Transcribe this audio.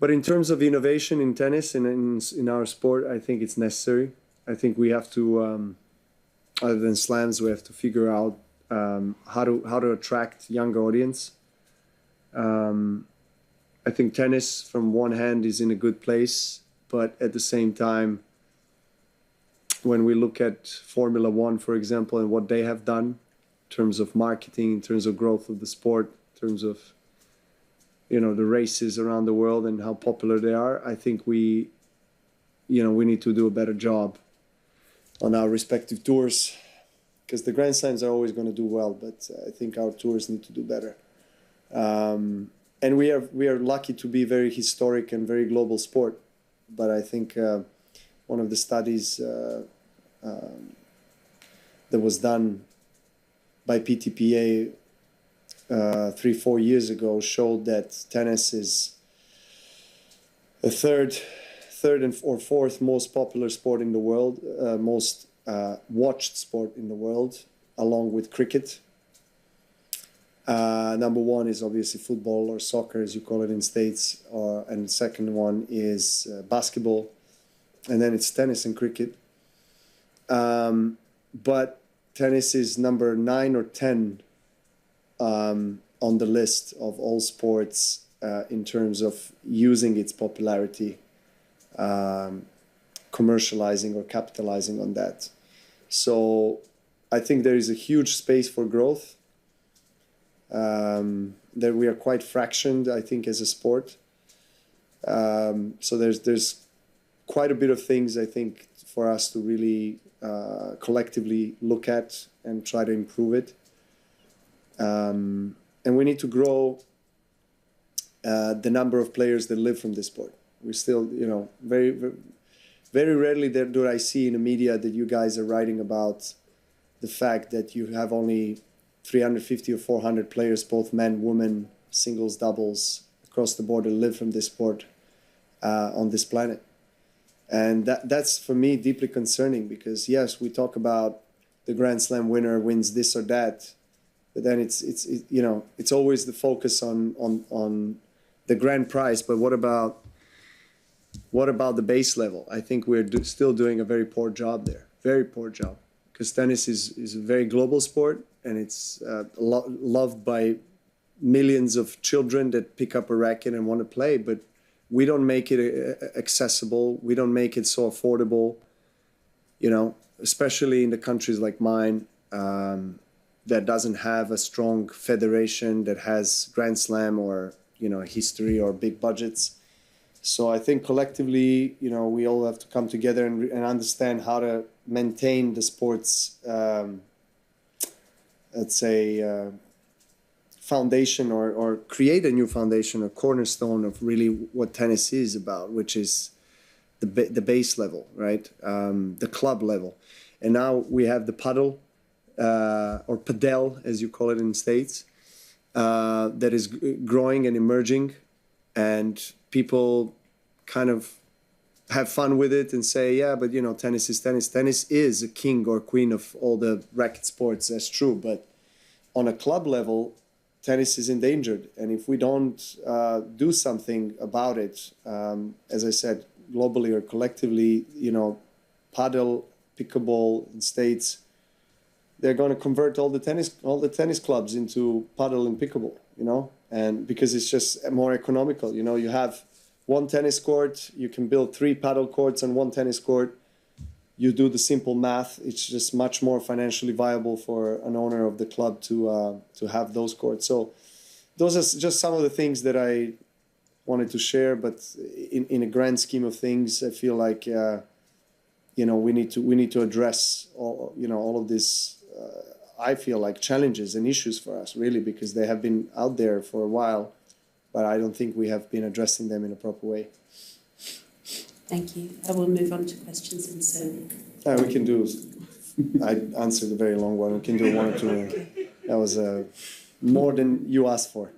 But in terms of innovation in tennis and in our sport, I think it's necessary. I think we have to, other than slams, we have to figure out how to attract younger audience. I think tennis, from one hand, is in a good place, but at the same time, when we look at Formula One, for example, and what they have done in terms of marketing, in terms of growth of the sport, in terms of the races around the world and how popular they are, I think we need to do a better job on our respective tours, because the Grand Slams are always going to do well, but I think our tours need to do better. And we are lucky to be very historic and very global sport, but I think one of the studies that was done by PTPA 3-4 years ago showed that tennis is the third or fourth most popular sport in the world, most watched sport in the world, along with cricket. Number one is obviously football, or soccer as you call it in States, and the second one is basketball, and then it's tennis and cricket. But tennis is number 9 or 10 on the list of all sports in terms of using its popularity, commercializing or capitalizing on that. So I think there is a huge space for growth. That we are quite fractioned, I think, as a sport. So there's quite a bit of things, I think, for us to really collectively look at and try to improve it. And we need to grow the number of players that live from this sport. We still, very, very rarely do I see in the media that you guys are writing about the fact that you have only 350 or 400 players, both men, women, singles, doubles, across the board that live from this sport on this planet. And that's, for me, deeply concerning, because, yes, we talk about the Grand Slam winner wins this or that, but then it's always the focus on the grand prize. But what about the base level? I think we're still doing a very poor job there, very poor job, because tennis is a very global sport, and it's loved by millions of children that pick up a racket and want to play, but we don't make it accessible. We don't make it so affordable, especially in the countries like mine, that doesn't have a strong federation that has Grand Slam or, history or big budgets. So I think collectively, we all have to come together and understand how to maintain the sport's, let's say, foundation, or create a new foundation, a cornerstone of really what tennis is about, which is the base level, right? The club level. And now we have the paddle, or padel, as you call it in the States, that is growing and emerging, and people kind of have fun with it and say, yeah, but tennis is tennis. Tennis is a king or queen of all the racket sports. That's true. But on a club level, tennis is endangered. And if we don't do something about it, as I said, globally or collectively, paddle, pickleball in States, they're going to convert all the tennis clubs into paddle and pickleball, and because it's just more economical. You have one tennis court, you can build 3 paddle courts on one tennis court. You do the simple math. It's just much more financially viable for an owner of the club to have those courts. So those are just some of the things that I wanted to share. But in a grand scheme of things, I feel like we need to address all of this. I feel like challenges and issues for us, really, because they have been out there for a while, but I don't think we have been addressing them in a proper way. Thank you. I will move on to questions in Serbian. We can do. I answered a very long one. We can do 1 or 2. That was more than you asked for.